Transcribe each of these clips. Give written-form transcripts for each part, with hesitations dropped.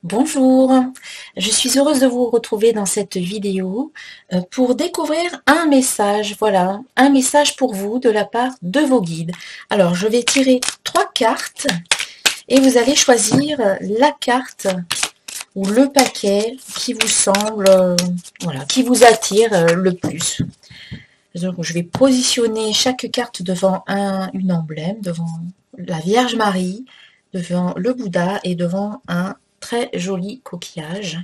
Bonjour, je suis heureuse de vous retrouver dans cette vidéo pour découvrir un message, voilà, un message pour vous de la part de vos guides. Alors, je vais tirer 3 cartes et vous allez choisir la carte ou le paquet qui vous semble, voilà, qui vous attire le plus. Donc, je vais positionner chaque carte devant une emblème, devant la Vierge Marie, devant le Bouddha et devant un très joli coquillage.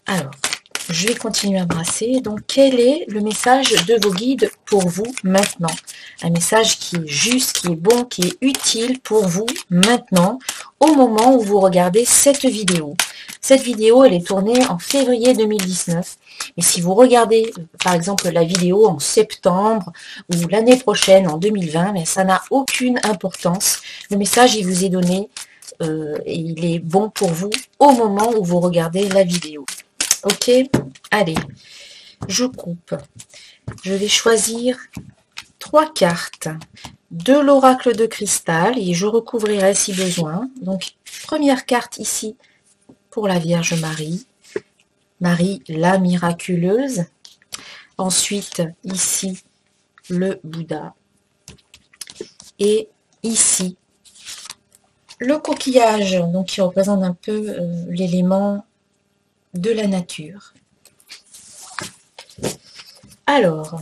Alors, je vais continuer à brasser. Donc, quel est le message de vos guides pour vous maintenant? Un message qui est juste, qui est bon, qui est utile pour vous maintenant, au moment où vous regardez cette vidéo. Cette vidéo, elle est tournée en février 2019. Et si vous regardez, par exemple, la vidéo en septembre ou l'année prochaine, en 2020, mais ça n'a aucune importance. Le message, il vous est donné et il est bon pour vous au moment où vous regardez la vidéo. Ok, allez, je coupe. Je vais choisir 3 cartes de l'oracle de cristal et je recouvrirai si besoin. Donc, première carte ici pour la Vierge Marie. Marie la miraculeuse. Ensuite, ici, le Bouddha. Et ici, le coquillage, donc qui représente un peu l'élément de la nature. Alors,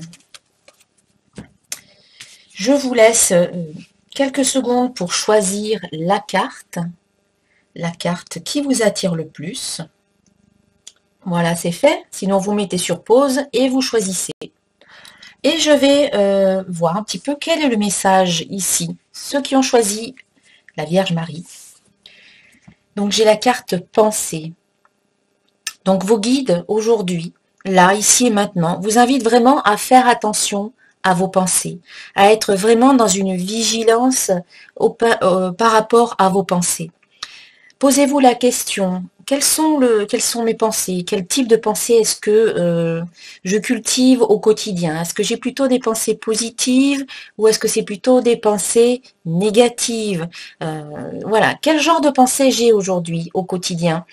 je vous laisse quelques secondes pour choisir la carte qui vous attire le plus. Voilà, c'est fait. Sinon, vous mettez sur pause et vous choisissez. Et je vais voir un petit peu quel est le message ici. Ceux qui ont choisi la Vierge Marie. Donc, j'ai la carte pensée. Donc, vos guides, aujourd'hui, là, ici et maintenant, vous invitent vraiment à faire attention à vos pensées, à être vraiment dans une vigilance par rapport à vos pensées. Posez-vous la question, quelles sont mes pensées? Quel type de pensée est-ce que je cultive au quotidien? Est-ce que j'ai plutôt des pensées positives ou est-ce que c'est plutôt des pensées négatives? Voilà, quel genre de pensée j'ai aujourd'hui au quotidien?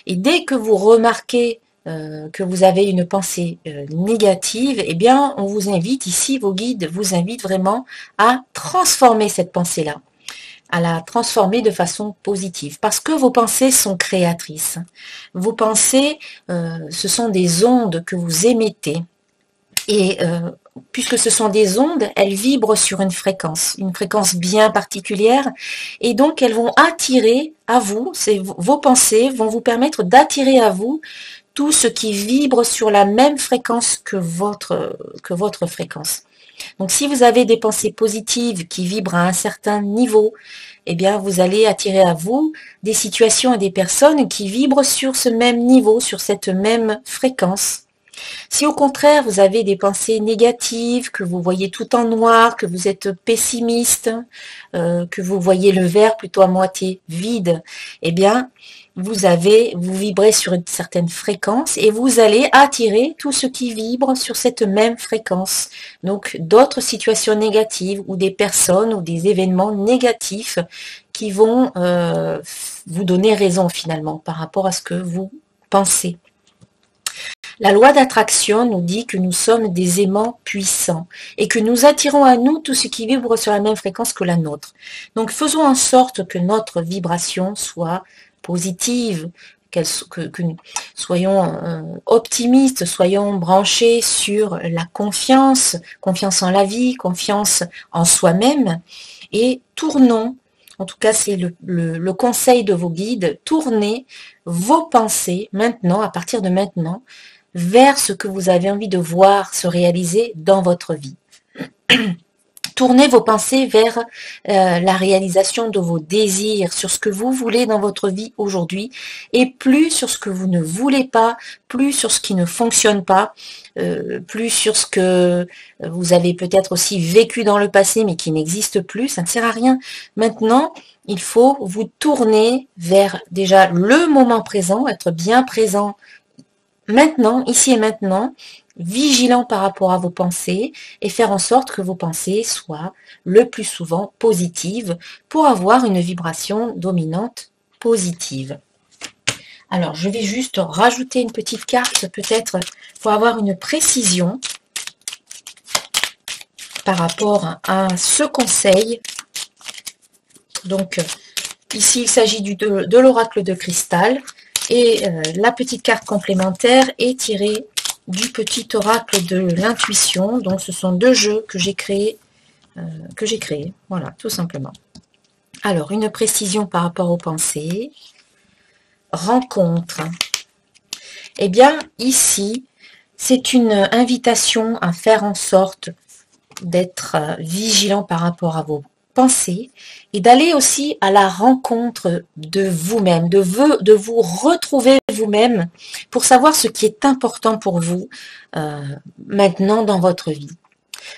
Et dès que vous remarquez que vous avez une pensée négative, eh bien, on vous invite ici, vos guides vous invitent vraiment à transformer cette pensée-là, à la transformer de façon positive, parce que vos pensées sont créatrices. Vos pensées, ce sont des ondes que vous émettez, et puisque ce sont des ondes, elles vibrent sur une fréquence bien particulière, et donc elles vont attirer à vous, vos pensées vont vous permettre d'attirer à vous tout ce qui vibre sur la même fréquence que votre fréquence. Donc si vous avez des pensées positives qui vibrent à un certain niveau, eh bien vous allez attirer à vous des situations et des personnes qui vibrent sur ce même niveau, sur cette même fréquence. Si au contraire vous avez des pensées négatives, que vous voyez tout en noir, que vous êtes pessimiste, que vous voyez le verre plutôt à moitié vide, eh bien vous vibrez sur une certaine fréquence et vous allez attirer tout ce qui vibre sur cette même fréquence. Donc d'autres situations négatives ou des personnes ou des événements négatifs qui vont vous donner raison finalement par rapport à ce que vous pensez. La loi d'attraction nous dit que nous sommes des aimants puissants et que nous attirons à nous tout ce qui vibre sur la même fréquence que la nôtre. Donc faisons en sorte que notre vibration soit positive, que nous soyons optimistes, soyons branchés sur la confiance, confiance en la vie, confiance en soi-même, et tournons, en tout cas c'est le conseil de vos guides, tournez vos pensées maintenant, à partir de maintenant, vers ce que vous avez envie de voir se réaliser dans votre vie. Tournez vos pensées vers la réalisation de vos désirs, sur ce que vous voulez dans votre vie aujourd'hui, et plus sur ce que vous ne voulez pas, plus sur ce qui ne fonctionne pas, plus sur ce que vous avez peut-être aussi vécu dans le passé, mais qui n'existe plus, ça ne sert à rien. Maintenant, il faut vous tourner vers déjà le moment présent, être bien présent maintenant, ici et maintenant, vigilant par rapport à vos pensées et faire en sorte que vos pensées soient le plus souvent positives pour avoir une vibration dominante positive. Alors, je vais juste rajouter une petite carte, peut-être pour avoir une précision par rapport à ce conseil. Donc, ici, il s'agit de l'oracle de cristal. Et la petite carte complémentaire est tirée du petit oracle de l'intuition. Donc, ce sont deux jeux que j'ai créés. Voilà, tout simplement. Alors, une précision par rapport aux pensées. Rencontre. Eh bien, ici, c'est une invitation à faire en sorte d'être vigilant par rapport à vos pensées et d'aller aussi à la rencontre de vous-même, de vous retrouver vous-même pour savoir ce qui est important pour vous maintenant dans votre vie.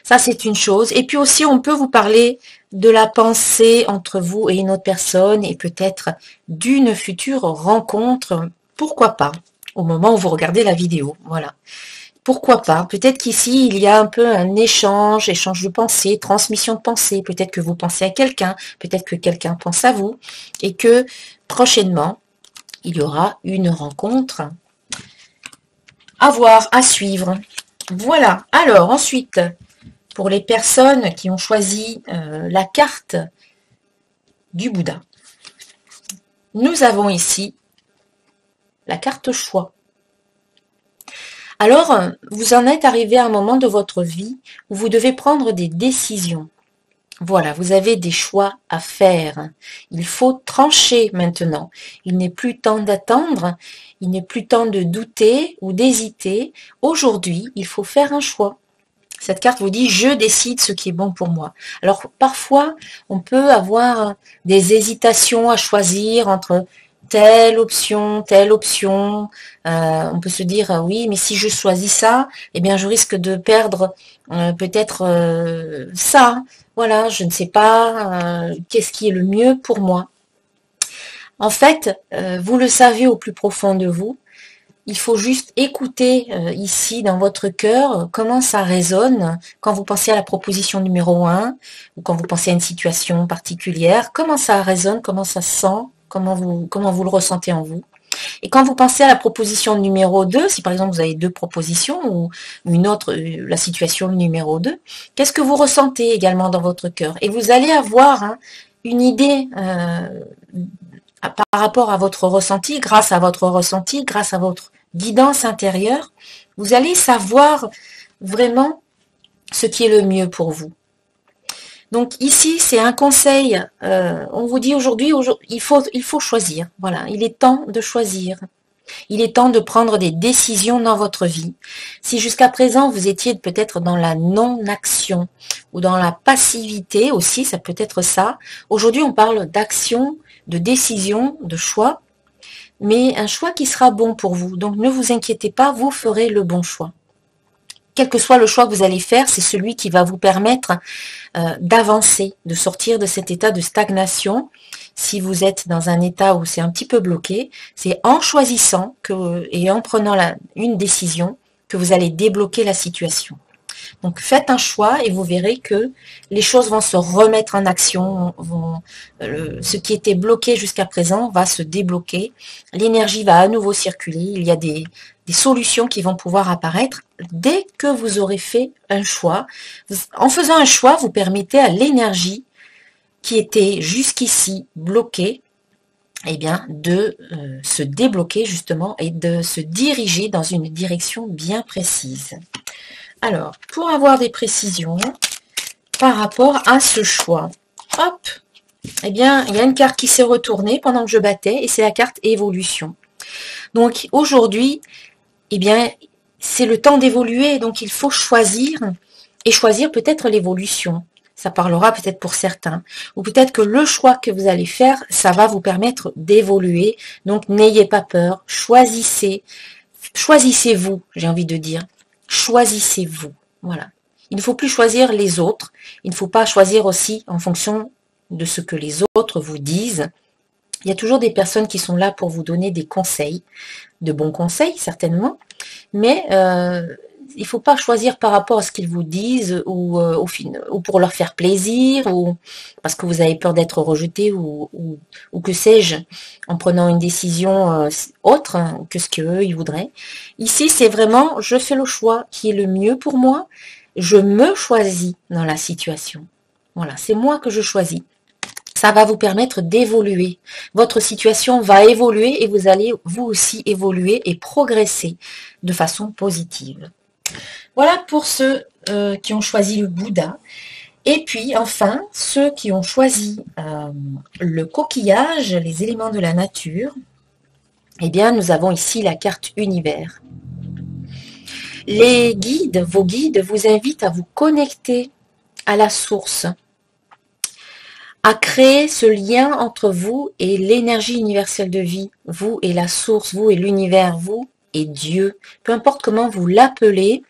Ça, c'est une chose. Et puis aussi, on peut vous parler de la pensée entre vous et une autre personne et peut-être d'une future rencontre. Pourquoi pas, au moment où vous regardez la vidéo. Voilà. Pourquoi pas? Peut-être qu'ici, il y a un peu un échange de pensée, transmission de pensée. Peut-être que vous pensez à quelqu'un, peut-être que quelqu'un pense à vous et que prochainement, il y aura une rencontre à voir, à suivre. Voilà. Alors, ensuite, pour les personnes qui ont choisi la carte du Bouddha, nous avons ici la carte choix. Alors, vous en êtes arrivé à un moment de votre vie où vous devez prendre des décisions. Voilà, vous avez des choix à faire. Il faut trancher maintenant. Il n'est plus temps d'attendre, il n'est plus temps de douter ou d'hésiter. Aujourd'hui, il faut faire un choix. Cette carte vous dit « je décide ce qui est bon pour moi ». Alors, parfois, on peut avoir des hésitations à choisir entre telle option. On peut se dire oui, mais si je choisis ça, eh bien je risque de perdre peut-être ça. Voilà, je ne sais pas qu'est-ce qui est le mieux pour moi. En fait, vous le savez au plus profond de vous. Il faut juste écouter ici dans votre cœur comment ça résonne quand vous pensez à la proposition numéro 1 ou quand vous pensez à une situation particulière, comment ça résonne, comment ça sent, comment vous le ressentez en vous. Et quand vous pensez à la proposition numéro 2, si par exemple vous avez deux propositions ou une autre, la situation numéro 2, qu'est-ce que vous ressentez également dans votre cœur? Et vous allez avoir une idée par rapport à votre ressenti, grâce à votre guidance intérieure, vous allez savoir vraiment ce qui est le mieux pour vous. Donc ici, c'est un conseil. On vous dit aujourd'hui, il faut choisir. Voilà, il est temps de choisir. Il est temps de prendre des décisions dans votre vie. Si jusqu'à présent, vous étiez peut-être dans la non-action ou dans la passivité aussi, ça peut être ça. Aujourd'hui, on parle d'action, de décision, de choix, mais un choix qui sera bon pour vous. Donc ne vous inquiétez pas, vous ferez le bon choix. Quel que soit le choix que vous allez faire, c'est celui qui va vous permettre d'avancer, de sortir de cet état de stagnation. Si vous êtes dans un état où c'est un petit peu bloqué, c'est en choisissant et en prenant une décision que vous allez débloquer la situation. Donc faites un choix et vous verrez que les choses vont se remettre en action, ce qui était bloqué jusqu'à présent va se débloquer, l'énergie va à nouveau circuler, il y a des solutions qui vont pouvoir apparaître dès que vous aurez fait un choix. En faisant un choix, vous permettez à l'énergie qui était jusqu'ici bloquée, eh bien, de se débloquer justement et de se diriger dans une direction bien précise. Alors, pour avoir des précisions par rapport à ce choix, hop, eh bien, il y a une carte qui s'est retournée pendant que je battais et c'est la carte évolution. Donc, aujourd'hui, eh bien, c'est le temps d'évoluer, donc il faut choisir et choisir peut-être l'évolution. Ça parlera peut-être pour certains. Ou peut-être que le choix que vous allez faire, ça va vous permettre d'évoluer. Donc, n'ayez pas peur, choisissez. Choisissez-vous, j'ai envie de dire. Choisissez-vous. Voilà. Il ne faut plus choisir les autres. Il ne faut pas choisir aussi en fonction de ce que les autres vous disent. Il y a toujours des personnes qui sont là pour vous donner des conseils, de bons conseils certainement, mais il faut pas choisir par rapport à ce qu'ils vous disent ou pour leur faire plaisir ou parce que vous avez peur d'être rejeté ou que sais-je, en prenant une décision autre que ce qu'eux ils voudraient. Ici, c'est vraiment, je fais le choix qui est le mieux pour moi. Je me choisis dans la situation. Voilà, c'est moi que je choisis. Ça va vous permettre d'évoluer. Votre situation va évoluer et vous allez vous aussi évoluer et progresser de façon positive. Voilà pour ceux qui ont choisi le Bouddha. Et puis enfin, ceux qui ont choisi le coquillage, les éléments de la nature, eh bien nous avons ici la carte univers. Les guides, vos guides vous invitent à vous connecter à la source, à créer ce lien entre vous et l'énergie universelle de vie, vous et la source, vous et l'univers, vous et Dieu, peu importe comment vous l'appelez,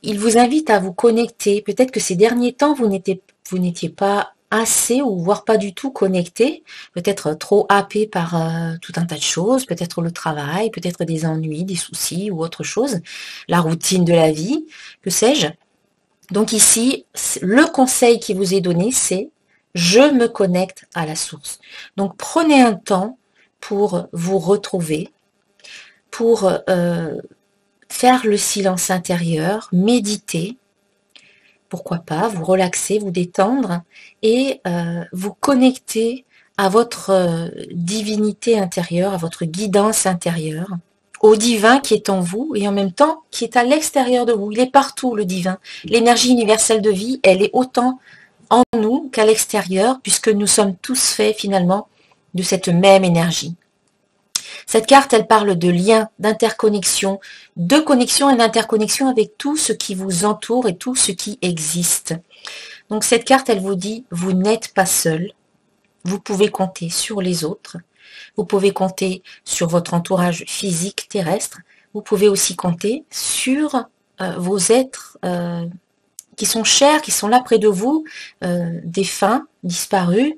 il vous invite à vous connecter. Peut-être que ces derniers temps, vous n'étiez pas assez ou voire pas du tout connecté, peut-être trop happé par tout un tas de choses, peut-être le travail, peut-être des ennuis, des soucis ou autre chose, la routine de la vie, que sais-je. Donc ici, le conseil qui vous est donné, c'est je me connecte à la source. Donc prenez un temps pour vous retrouver, pour faire le silence intérieur, méditer, pourquoi pas, vous relaxer, vous détendre et vous connecter à votre divinité intérieure, à votre guidance intérieure, au divin qui est en vous et en même temps qui est à l'extérieur de vous. Il est partout, le divin. L'énergie universelle de vie, elle est autant en nous qu'à l'extérieur, puisque nous sommes tous faits finalement de cette même énergie. Cette carte, elle parle de lien, d'interconnexion, de connexion et d'interconnexion avec tout ce qui vous entoure et tout ce qui existe. Donc cette carte, elle vous dit, vous n'êtes pas seul, vous pouvez compter sur les autres, vous pouvez compter sur votre entourage physique terrestre, vous pouvez aussi compter sur vos êtres qui sont chers, qui sont là près de vous, défunts, disparus,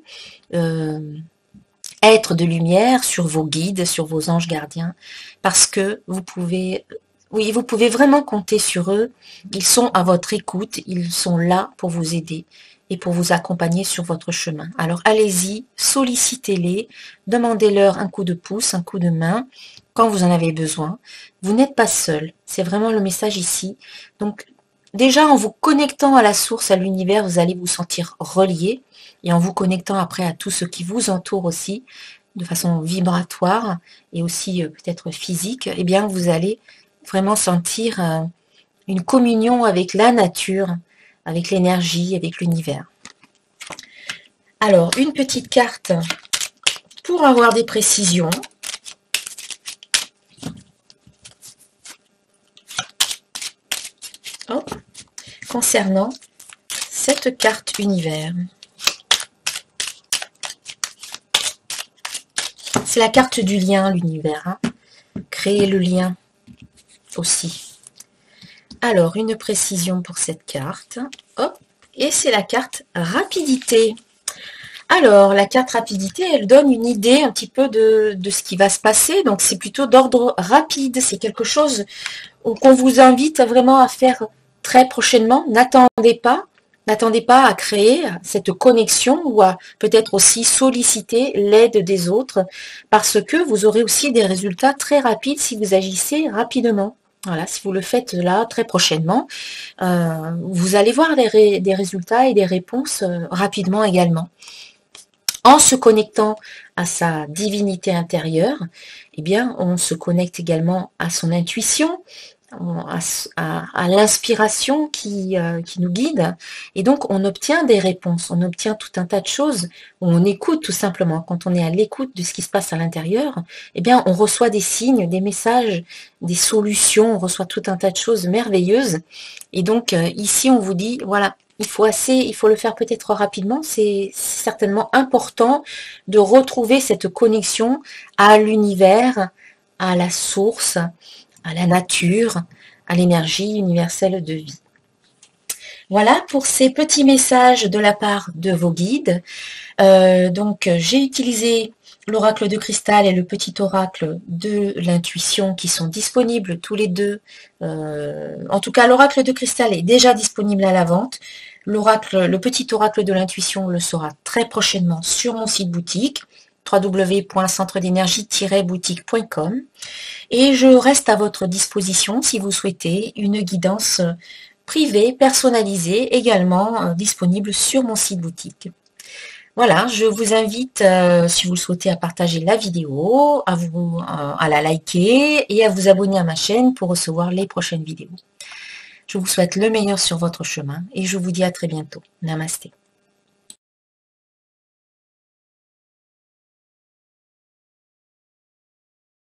êtres de lumière, sur vos guides, sur vos anges gardiens, parce que vous pouvez vraiment compter sur eux. Ils sont à votre écoute, ils sont là pour vous aider et pour vous accompagner sur votre chemin. Alors allez-y, sollicitez-les, demandez-leur un coup de pouce, un coup de main, quand vous en avez besoin. Vous n'êtes pas seul, c'est vraiment le message ici. Donc déjà, en vous connectant à la source, à l'univers, vous allez vous sentir relié. Et en vous connectant après à tout ce qui vous entoure aussi, de façon vibratoire et aussi peut-être physique, eh bien, vous allez vraiment sentir une communion avec la nature, avec l'énergie, avec l'univers. Alors, une petite carte pour avoir des précisions. Concernant cette carte univers. C'est la carte du lien, l'univers. Hein. Créer le lien aussi. Alors, une précision pour cette carte. Hop. Et c'est la carte rapidité. Alors, la carte rapidité, elle donne une idée un petit peu de ce qui va se passer. Donc, c'est plutôt d'ordre rapide. C'est quelque chose qu'on vous invite vraiment à faire très prochainement. N'attendez pas. N'attendez pas à créer cette connexion ou à peut-être aussi solliciter l'aide des autres parce que vous aurez aussi des résultats très rapides si vous agissez rapidement. Voilà, si vous le faites là très prochainement, vous allez voir des résultats et des réponses rapidement également. En se connectant à sa divinité intérieure, eh bien, on se connecte également à son intuition, à l'inspiration qui nous guide, et donc on obtient des réponses, on obtient tout un tas de choses, on écoute tout simplement. Quand on est à l'écoute de ce qui se passe à l'intérieur, eh bien on reçoit des signes, des messages, des solutions, on reçoit tout un tas de choses merveilleuses, et donc ici on vous dit, voilà, il faut le faire peut-être rapidement, c'est certainement important de retrouver cette connexion à l'univers, à la source, à la nature, à l'énergie universelle de vie. Voilà pour ces petits messages de la part de vos guides. Donc, j'ai utilisé l'oracle de cristal et le petit oracle de l'intuition qui sont disponibles tous les deux. En tout cas, l'oracle de cristal est déjà disponible à la vente. Le petit oracle de l'intuition le sera très prochainement sur mon site boutique www.centredénergie-boutique.com et je reste à votre disposition si vous souhaitez une guidance privée, personnalisée, également disponible sur mon site boutique. Voilà, je vous invite, si vous le souhaitez, à partager la vidéo, à la liker et à vous abonner à ma chaîne pour recevoir les prochaines vidéos. Je vous souhaite le meilleur sur votre chemin et je vous dis à très bientôt. Namasté.